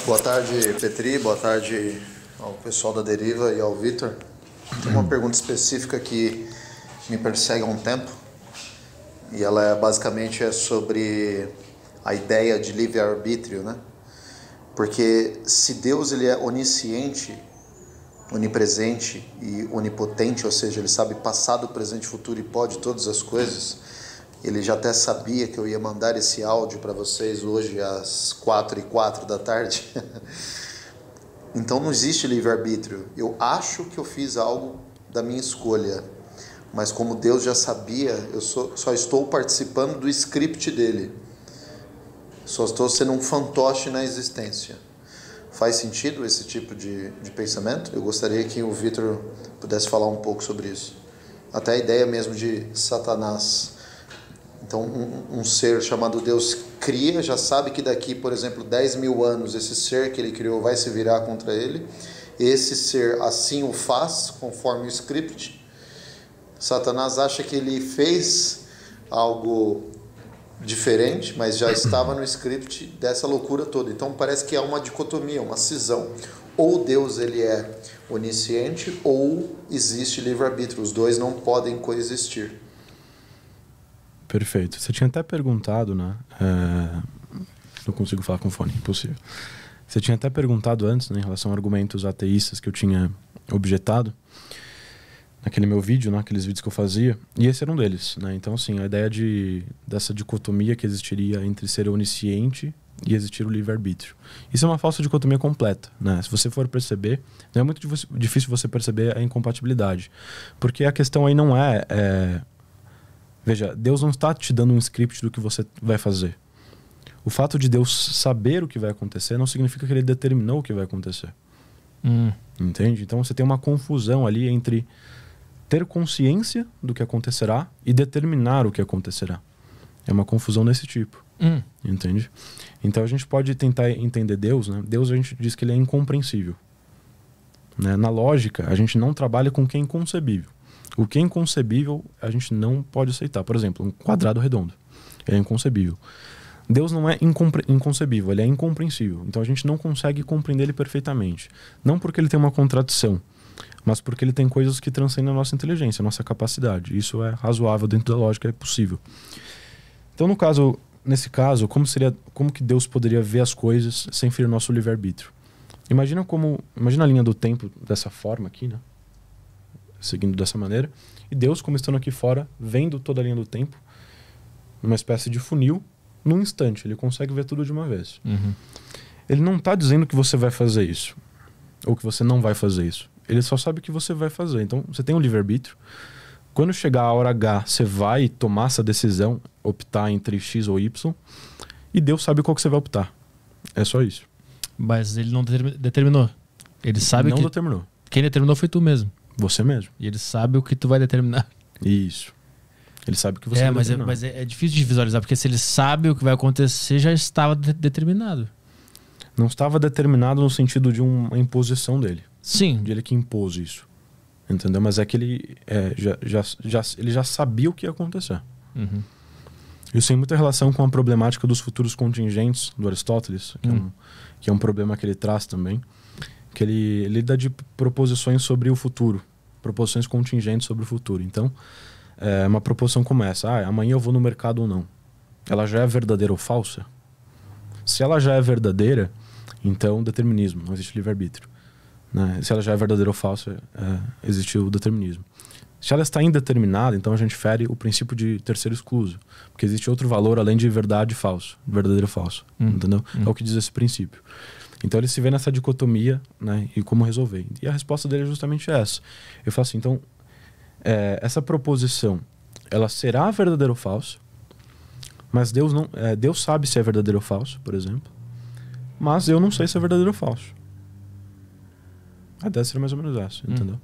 Boa tarde, Petri. Boa tarde ao pessoal da Deriva e ao Vitor. Tem uma pergunta específica que me persegue há um tempo. E ela basicamente é sobre a ideia de livre-arbítrio, né? Porque se Deus ele é onisciente, onipresente e onipotente, ou seja, ele sabe passado, presente e futuro e pode todas as coisas, ele já até sabia que eu ia mandar esse áudio para vocês hoje às 4h04 da tarde. Então não existe livre-arbítrio. Eu acho que eu fiz algo da minha escolha, mas como Deus já sabia, eu só estou participando do script dele. Só estou sendo um fantoche na existência. Faz sentido esse tipo de pensamento? Eu gostaria que o Vitor pudesse falar um pouco sobre isso. Até a ideia mesmo de Satanás. Então, um ser chamado Deus cria, já sabe que daqui, por exemplo, 10 mil anos, esse ser que ele criou vai se virar contra ele. Esse ser assim o faz, conforme o script. Satanás acha que ele fez algo diferente, mas já estava no script dessa loucura toda. Então, parece que há uma dicotomia, uma cisão. Ou Deus ele é onisciente, ou existe livre-arbítrio. Os dois não podem coexistir. Perfeito. Você tinha até perguntado, né? Não consigo falar com fone, impossível. Você tinha até perguntado antes, né, em relação a argumentos ateístas que eu tinha objetado naquele meu vídeo, né, aqueles vídeos que eu fazia, e esse era um deles, né? Então, assim, a ideia dessa dicotomia que existiria entre ser onisciente e existir o livre-arbítrio. Isso é uma falsa dicotomia completa, né? Se você for perceber, não é muito difícil você perceber a incompatibilidade, porque a questão aí não Veja, Deus não está te dando um script do que você vai fazer. O fato de Deus saber o que vai acontecer não significa que ele determinou o que vai acontecer. Entende? Então você tem uma confusão ali entre ter consciência do que acontecerá e determinar o que acontecerá. É uma confusão desse tipo. Entende? Então a gente pode tentar entender Deus, né? Deus, a gente diz que ele é incompreensível, né? Na lógica, a gente não trabalha com o que é inconcebível. O que é inconcebível, a gente não pode aceitar. Por exemplo, um quadrado redondo. Ele é inconcebível. Deus não é inconcebível, ele é incompreensível. Então a gente não consegue compreender ele perfeitamente. Não porque ele tem uma contradição, mas porque ele tem coisas que transcendem a nossa inteligência, a nossa capacidade. Isso é razoável dentro da lógica, é possível. Então, nesse caso, como que Deus poderia ver as coisas sem ferir nosso livre-arbítrio? Imagina a linha do tempo dessa forma aqui, né? Seguindo dessa maneira, e Deus, como estando aqui fora, vendo toda a linha do tempo, numa espécie de funil, num instante, ele consegue ver tudo de uma vez. Ele não está dizendo que você vai fazer isso, ou que você não vai fazer isso. Ele só sabe que você vai fazer. Então, você tem um livre-arbítrio. Quando chegar a hora H, você vai tomar essa decisão, optar entre X ou Y, e Deus sabe qual que você vai optar. É só isso. Mas ele não determinou. Ele sabe não determinou. Quem determinou foi tu mesmo. Você mesmo. E ele sabe o que tu vai determinar. Isso. Ele sabe o que você vai determinar. Mas é difícil de visualizar, porque se ele sabe o que vai acontecer, já estava determinado. Não estava determinado no sentido de uma imposição dele. Sim. De ele que impôs isso. Entendeu? Mas é que ele ele já sabia o que ia acontecer. Isso tem muita relação com a problemática dos futuros contingentes do Aristóteles, que é um problema que ele traz também. Que ele lida de proposições sobre o futuro, proposições contingentes sobre o futuro. Então, uma proposição como essa: amanhã eu vou no mercado ou não, ela já é verdadeira ou falsa? Se ela já é verdadeira, então determinismo, não existe livre-arbítrio, né? Se ela já é verdadeira ou falsa, existe o determinismo. Se ela está indeterminada, então a gente fere o princípio de terceiro excluso, porque existe outro valor além de verdade e falso, verdadeiro ou falso, entendeu? É o que diz esse princípio. Então ele se vê nessa dicotomia, né, e como resolver. E a resposta dele é justamente essa. Eu falo assim, então, essa proposição, ela será verdadeira ou falsa, mas Deus sabe se é verdadeiro ou falso, por exemplo, mas eu não sei se é verdadeiro ou falso. A ideia seria mais ou menos essa, entendeu?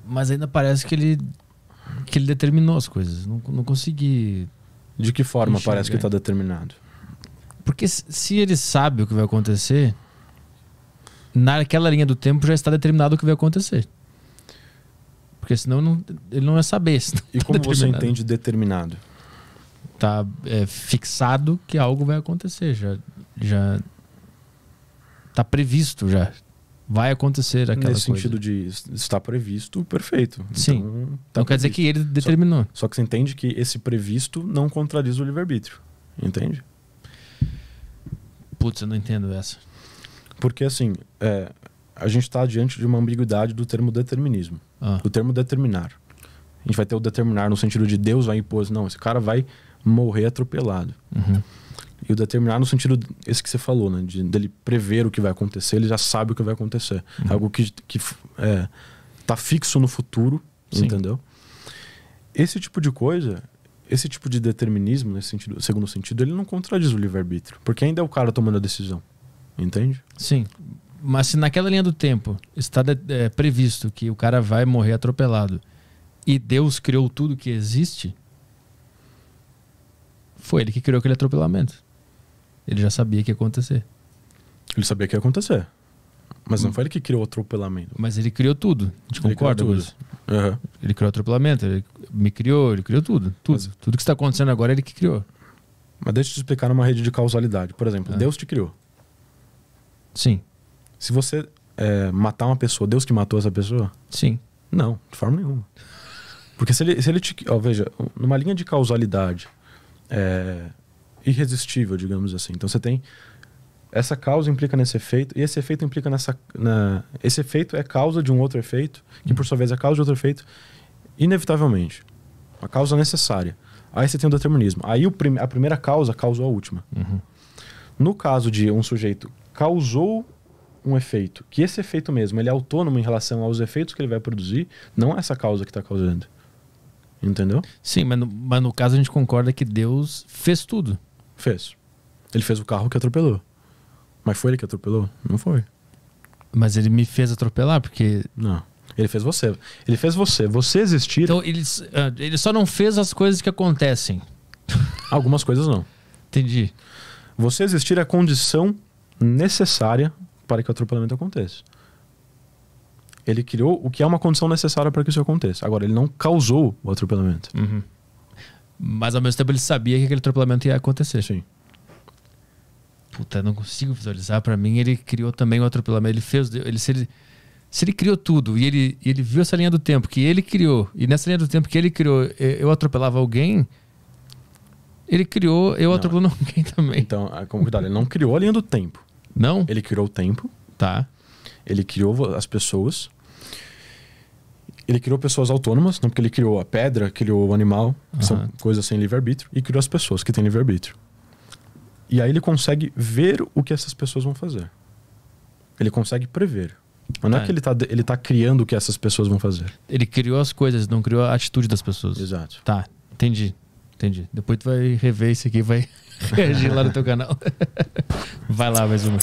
Mas ainda parece que ele determinou as coisas. Não consegui... De que forma parece que está determinado? Porque se ele sabe o que vai acontecer, naquela linha do tempo já está determinado o que vai acontecer. Porque senão ele não ia saber. E como você entende determinado? Tá fixado que algo vai acontecer. Já Tá previsto já. Vai acontecer aquela Nesse coisa. sentido de estar previsto, perfeito. Sim. Então, tá Não quer dizer previsto. que ele determinou. Só que você entende que esse previsto não contradiz o livre-arbítrio. Entende? Putz, eu não entendo essa. Porque, assim, a gente está diante de uma ambiguidade do termo determinismo. Do termo determinar. A gente vai ter o determinar no sentido de Deus vai impor. Não, esse cara vai morrer atropelado. Uhum. E o determinar no sentido esse que você falou, né? Dele prever o que vai acontecer, ele já sabe o que vai acontecer. Algo que tá fixo no futuro, Sim. entendeu? Esse tipo de coisa, esse tipo de determinismo, nesse sentido, segundo sentido, ele não contradiz o livre-arbítrio. Porque ainda é o cara tomando a decisão. Entende? Sim. Mas se naquela linha do tempo está previsto que o cara vai morrer atropelado e Deus criou tudo que existe, foi ele que criou aquele atropelamento. Ele já sabia que ia acontecer. Ele sabia que ia acontecer. Mas não foi ele que criou o atropelamento. Mas ele criou tudo. A gente concorda com isso? Uhum. Ele criou o atropelamento, ele me criou, ele criou tudo. Tudo que está acontecendo agora, ele que criou. Mas deixa eu te explicar numa rede de causalidade. Por exemplo, Deus te criou. Sim. Se você matar uma pessoa, Deus que matou essa pessoa? Sim. Não, de forma nenhuma. Porque se ele te... veja, numa linha de causalidade irresistível, digamos assim. Então você tem... Essa causa implica nesse efeito, e esse efeito implica nessa... esse efeito é causa de um outro efeito, que por sua vez é causa de outro efeito, inevitavelmente. Uma causa necessária. Aí você tem o determinismo. Aí a primeira causa causou a última. Uhum. No caso de um sujeito causou um efeito, que esse efeito mesmo, ele é autônomo em relação aos efeitos que ele vai produzir, não é essa causa que está causando. Entendeu? Sim, mas no caso a gente concorda que Deus fez tudo. Fez. Ele fez o carro que atropelou. Mas foi ele que atropelou? Não foi. Mas ele me fez atropelar porque... Não. Ele fez você. Ele fez você. Você existir... Então ele só não fez as coisas que acontecem. Algumas coisas não. Entendi. Você existir é a condição necessária para que o atropelamento aconteça. Ele criou o que é uma condição necessária para que isso aconteça. Agora, ele não causou o atropelamento. Uhum. Mas ao mesmo tempo ele sabia que aquele atropelamento ia acontecer. Sim. Puta, eu não consigo visualizar. Pra mim, ele criou também o atropelamento. Ele fez... Se ele criou tudo e ele viu essa linha do tempo que ele criou, e nessa linha do tempo que ele criou, eu atropelava alguém, ele criou eu atropelando alguém também. Então, como cuidado, ele não criou a linha do tempo. Não? Ele criou o tempo. Tá. Ele criou as pessoas. Ele criou pessoas autônomas, não porque ele criou a pedra, criou o animal, que são coisas sem livre-arbítrio, e criou as pessoas que têm livre-arbítrio. E aí ele consegue ver o que essas pessoas vão fazer. Ele consegue prever. Mas não é que ele tá criando o que essas pessoas vão fazer. Ele criou as coisas, não criou a atitude das pessoas. Exato. Tá, entendi. Depois tu vai rever isso aqui e vai reagir lá no teu canal. Vai lá, mais uma.